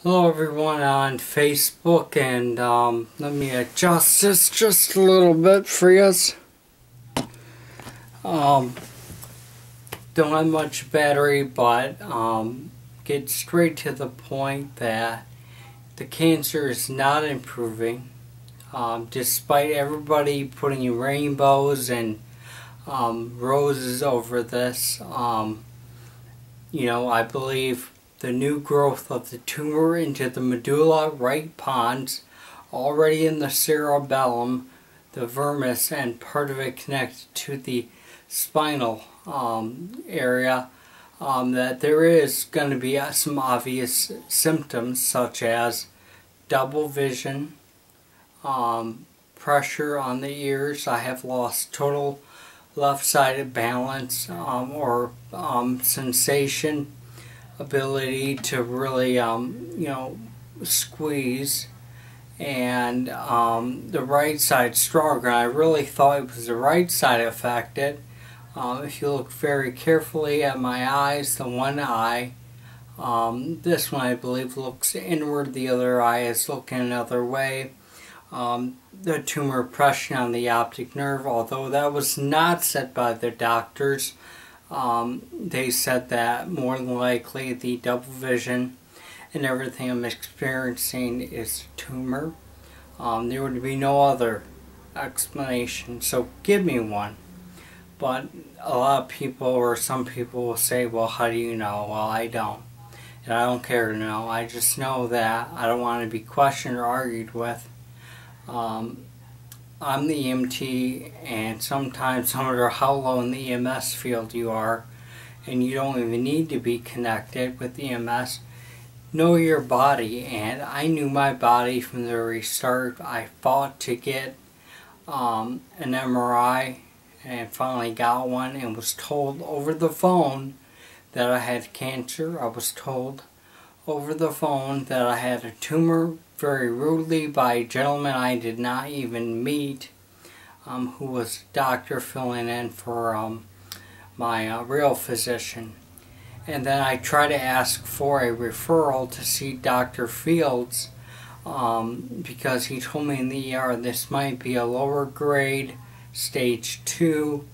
Hello everyone on Facebook, and let me adjust this just a little bit for you. Don't have much battery, but get straight to the point that the cancer is not improving. Despite everybody putting rainbows and roses over this, I believe the new growth of the tumor into the medulla right pons, already in the cerebellum, the vermis, and part of it connected to the spinal area, that there is going to be some obvious symptoms such as double vision, pressure on the ears. I have lost total left-sided balance or sensation, ability to really squeeze, and the right side stronger. I really thought it was the right side affected. If you look very carefully at my eyes, the one eye, this one I believe looks inward, the other eye is looking another way. The tumor pressure on the optic nerve, although that was not said by the doctors, they said that more than likely the double vision and everything I'm experiencing is tumor. There would be no other explanation, so give me one. But a lot of people, or some people, will say, well, how do you know? Well, I don't. And I don't care to know. I just know that I don't want to be questioned or argued with. I'm the EMT, and sometimes no matter how low in the EMS field you are, and you don't even need to be connected with EMS, know your body. And I knew my body from the very start. I fought to get an MRI and finally got one, and was told over the phone that I had cancer. I was told over the phone that I had a tumor very rudely by a gentleman I did not even meet, who was a doctor filling in for my real physician. And then I tried to ask for a referral to see Dr. Fields, because he told me in the ER this might be a lower grade, stage 2,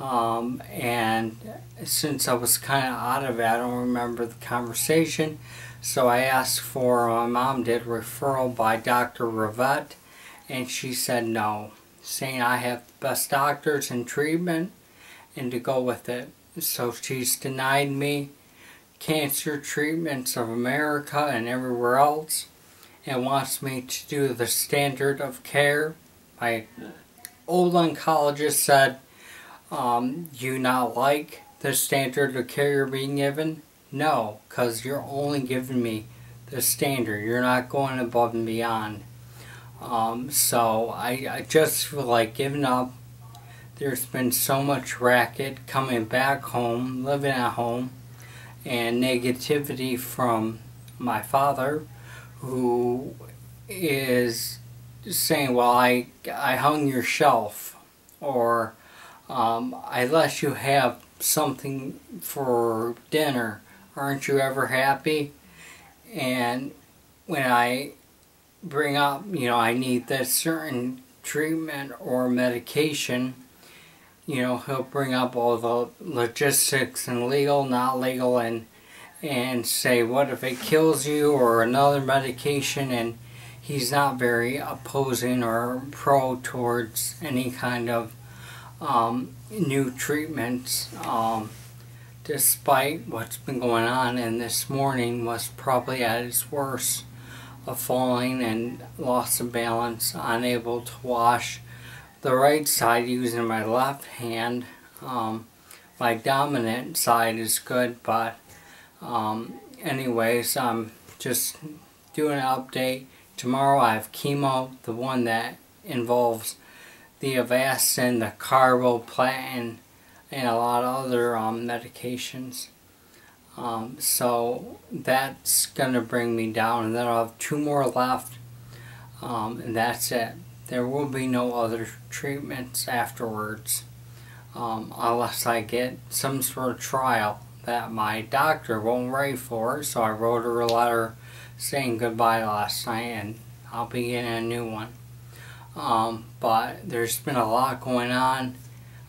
and since I was kind of out of it, I don't remember the conversation, so I asked for, my mom did, referral by Dr. Rivette, and she said no, saying I have the best doctors in treatment and to go with it. So she's denied me Cancer Treatments of America and everywhere else, and wants me to do the standard of care. My old oncologist said, you not like the standard of care you're being given? No, because you're only giving me the standard. You're not going above and beyond. So I just feel like giving up. There's been so much racket coming back home, living at home, and negativity from my father, who is saying, well, I hung your shelf, or I let you have something for dinner. Aren't you ever happy? And when I bring up, I need this certain treatment or medication, he'll bring up all the logistics and legal, not legal, and say, what if it kills you, or another medication, and he's not very opposing or pro towards any kind of new treatments, despite what's been going on. And this morning was probably at its worst, of falling and loss of balance, unable to wash the right side using my left hand. My dominant side is good, but anyways, I'm just doing an update. Tomorrow I have chemo, the one that involves the Avastin, the carboplatin, and a lot of other medications. So that's going to bring me down, and then I'll have 2 more left, and that's it. There will be no other treatments afterwards, unless I get some sort of trial that my doctor won't write for. So I wrote her a letter saying goodbye last night, and I'll be getting a new one. But there's been a lot going on.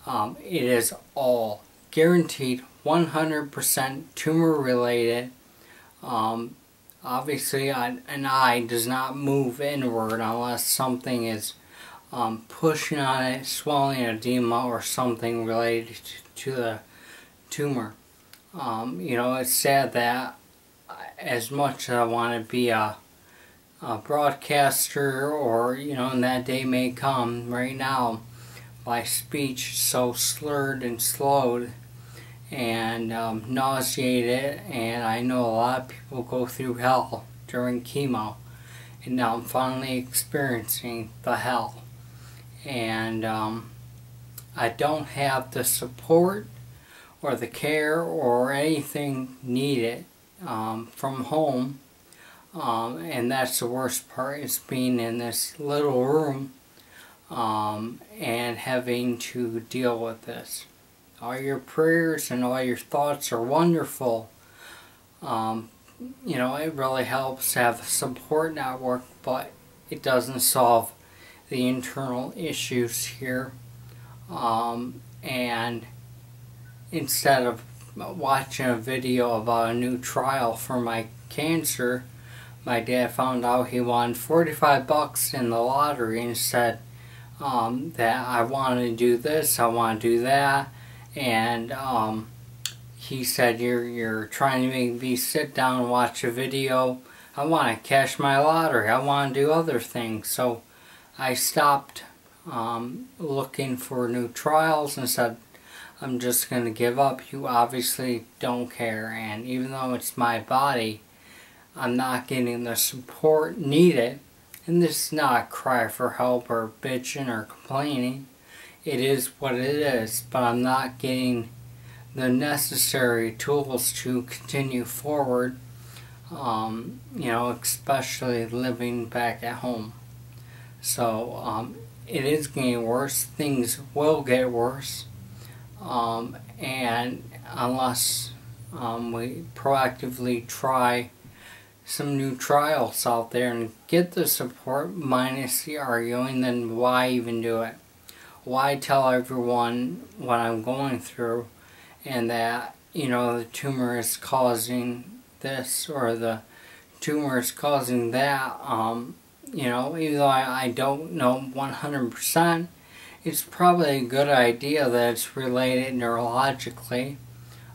It is all guaranteed 100% tumor related. Obviously, an eye does not move inward unless something is pushing on it, swelling, edema, or something related to the tumor. It's sad that as much as I want to be a broadcaster, or, and that day may come, right now my speech is so slurred and slowed and nauseated, and I know a lot of people go through hell during chemo, and now I'm finally experiencing the hell. And I don't have the support or the care or anything needed from home, and that's the worst part, is being in this little room and having to deal with this. All your prayers and all your thoughts are wonderful. It really helps to have a support network, but it doesn't solve the internal issues here. And instead of watching a video about a new trial for my cancer, my dad found out he won $45 in the lottery and said that I want to do this, I want to do that, and he said, you're trying to make me sit down and watch a video. I want to cash my lottery, I want to do other things. So I stopped looking for new trials and said, I'm just going to give up. You obviously don't care, and even though it's my body, I'm not getting the support needed. And this is not a cry for help or bitching or complaining. It is what it is, but I'm not getting the necessary tools to continue forward, especially living back at home. So it is getting worse. Things will get worse. And unless we proactively try some new trials out there and get the support minus the arguing, then why even do it? Why tell everyone what I'm going through and that, the tumor is causing this or the tumor is causing that? Even though I don't know 100%, it's probably a good idea that it's related neurologically,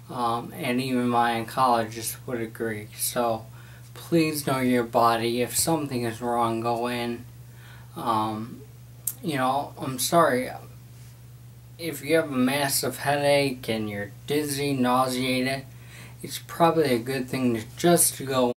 and even my oncologist would agree. So please know your body. If something is wrong, go in. I'm sorry. If you have a massive headache and you're dizzy, nauseated, it's probably a good thing to just go